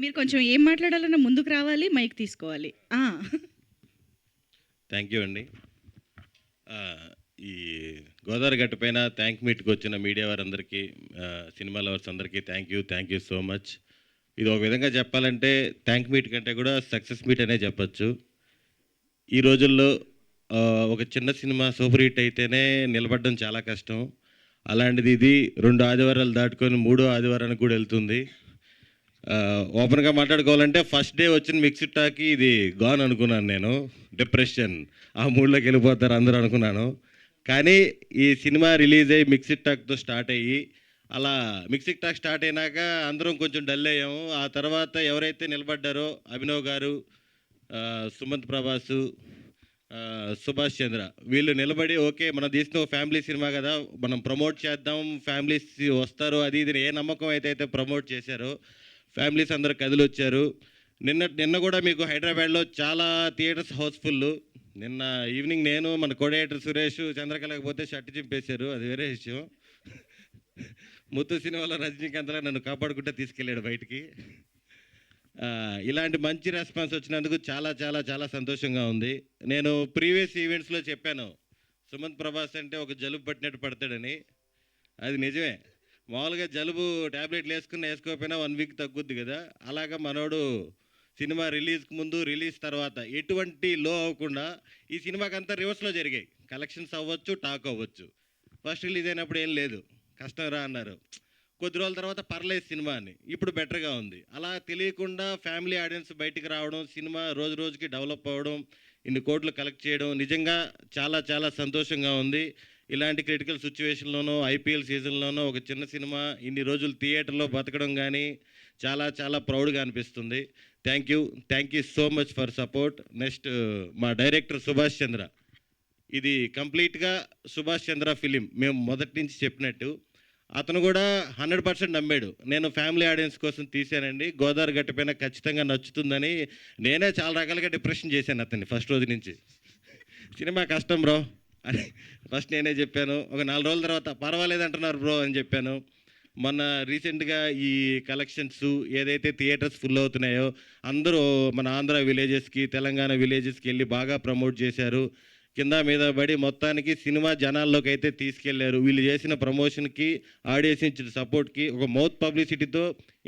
మీరు కొంచెం ఏం మాట్లాడాలన్నా ముందుకు రావాలి, మైక్ తీసుకోవాలి. థ్యాంక్ యూ అండి. ఈ గోదావరి గట్టు పైన థ్యాంక్ మీట్కి వచ్చిన మీడియా వారందరికీ, సినిమా లవర్స్ అందరికీ థ్యాంక్ యూ సో మచ్. ఇది ఒక విధంగా చెప్పాలంటే థ్యాంక్ మీట్ కంటే కూడా సక్సెస్ మీట్ అనే చెప్పచ్చు. ఈ రోజుల్లో ఒక చిన్న సినిమా సూపర్ హిట్ అయితేనే నిలబడడం చాలా కష్టం. అలాంటిది ఇది 2 ఆదివారాలు దాటుకొని 3వ ఆదివారానికి కూడా వెళ్తుంది. ఓపెన్గా మాట్లాడుకోవాలంటే ఫస్ట్ డే వచ్చిన మిక్స్డ్ టాక్కి ఇది గాన్ అనుకున్నాను నేను. డిప్రెషన్, ఆ మూడ్లోకి వెళ్ళిపోతారు అందరూ అనుకున్నాను. కానీ ఈ సినిమా రిలీజ్ అయ్యి మిక్స్డ్ టాక్తో స్టార్ట్ అయ్యి అలా మిక్స్డ్ టాక్ స్టార్ట్ అయినాక అందరం కొంచెం డల్ అయ్యాము. ఆ తర్వాత ఎవరైతే నిలబడ్డారో అభినవ్ గారు, సుమంత్ ప్రభాసు, సుభాష్ చంద్ర, వీళ్ళు నిలబడి ఓకే మనం తీసిన ఒక ఫ్యామిలీ సినిమా కదా, మనం ప్రమోట్ చేద్దాం, ఫ్యామిలీస్ వస్తారు అది ఇది ఏ నమ్మకం అయితే ప్రమోట్ చేశారో ఫ్యామిలీస్ అందరు కదిలి వచ్చారు. నిన్న కూడా మీకు హైదరాబాద్లో చాలా థియేటర్స్ హౌస్ఫుల్. నిన్న ఈవినింగ్ నేను మన కోడేటర్ సురేష్ చంద్రకళకి పోతే షర్ట్ చింపేశారు, అది వేరే విషయం. ముత్తు సినిమాలో రజనీకాంత్లా నన్ను కాపాడుకుంటే తీసుకెళ్ళాడు బయటికి. ఇలాంటి మంచి రెస్పాన్స్ వచ్చినందుకు చాలా చాలా చాలా సంతోషంగా ఉంది. నేను ప్రీవియస్ ఈవెంట్స్లో చెప్పాను సుమంత్ ప్రభాస్ అంటే ఒక జలుబు పట్టినట్టు పడతాడని. అది నిజమే. మామూలుగా జలుబు ట్యాబ్లెట్లు వేసుకోకపోయినా 1 వీక్ తగ్గుద్ది కదా, అలాగా మనోడు సినిమా రిలీజ్కి ముందు రిలీజ్ తర్వాత ఎటువంటి లో అవ్వకుండా ఈ సినిమాకంతా రివర్స్లో జరిగాయి. కలెక్షన్స్ అవ్వచ్చు, టాక్ అవ్వచ్చు. ఫస్ట్ రిలీజ్ అయినప్పుడు ఏం లేదు, కష్టం రా అన్నారు. కొద్ది రోజుల తర్వాత పర్లేదు సినిమా అని, ఇప్పుడు బెటర్గా ఉంది. అలా తెలియకుండా ఫ్యామిలీ ఆడియన్స్ బయటికి రావడం, సినిమా రోజు రోజుకి డెవలప్ అవ్వడం, ఇన్ని కోట్లు కలెక్ట్ చేయడం నిజంగా చాలా చాలా సంతోషంగా ఉంది. ఇలాంటి క్రిటికల్ సిచ్యువేషన్లోనూ ఐపీఎల్ సీజన్లోనూ ఒక చిన్న సినిమా ఇన్ని రోజులు థియేటర్లో బతకడం కానీ చాలా చాలా ప్రౌడ్గా అనిపిస్తుంది. Thank you so much for support. Next మా డైరెక్టర్ సుభాష్ చంద్ర, ఇది కంప్లీట్గా సుభాష్ చంద్ర ఫిలిం. మేము మొదటి నుంచి చెప్పినట్టు అతను కూడా 100% నమ్మాడు. నేను ఫ్యామిలీ ఆడియన్స్ కోసం తీశానండి, గోదావరి గట్టు పైన ఖచ్చితంగా నచ్చుతుందని. నేనే చాలా రకాలుగా డిప్రెషన్ చేశాను అతన్ని ఫస్ట్ రోజు నుంచి. సినిమా కష్టం బ్రో అని ఫస్ట్ నేనే చెప్పాను. ఒక 4 రోజుల తర్వాత పర్వాలేదు అంటున్నారు బ్రో అని చెప్పాను. మొన్న రీసెంట్గా ఈ కలెక్షన్స్ ఏదైతే థియేటర్స్ ఫుల్ అవుతున్నాయో అందరూ మన ఆంధ్ర విలేజెస్కి, తెలంగాణ విలేజెస్కి వెళ్ళి బాగా ప్రమోట్ చేశారు. కింద మీద పడి మొత్తానికి సినిమా జనాల్లోకి అయితే తీసుకెళ్లారు. వీళ్ళు చేసిన ప్రమోషన్కి, ఆడియన్స్ ఇచ్చిన సపోర్ట్కి, ఒక మౌత్ పబ్లిసిటీతో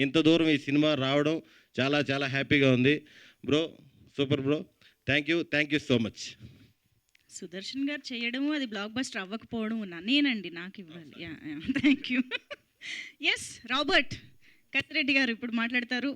ఇంత దూరం ఈ సినిమా రావడం చాలా చాలా హ్యాపీగా ఉంది. Bro super bro, thank you so much. Sudarshan గారు చేయడము, అది బ్లాక్ బస్టర్ అవ్వకపోవడం నేనండి, నాకు ఇవ్వాలి. Thank you. Yes Robert Kattireddy గారు ఇప్పుడు మాట్లాడతారు.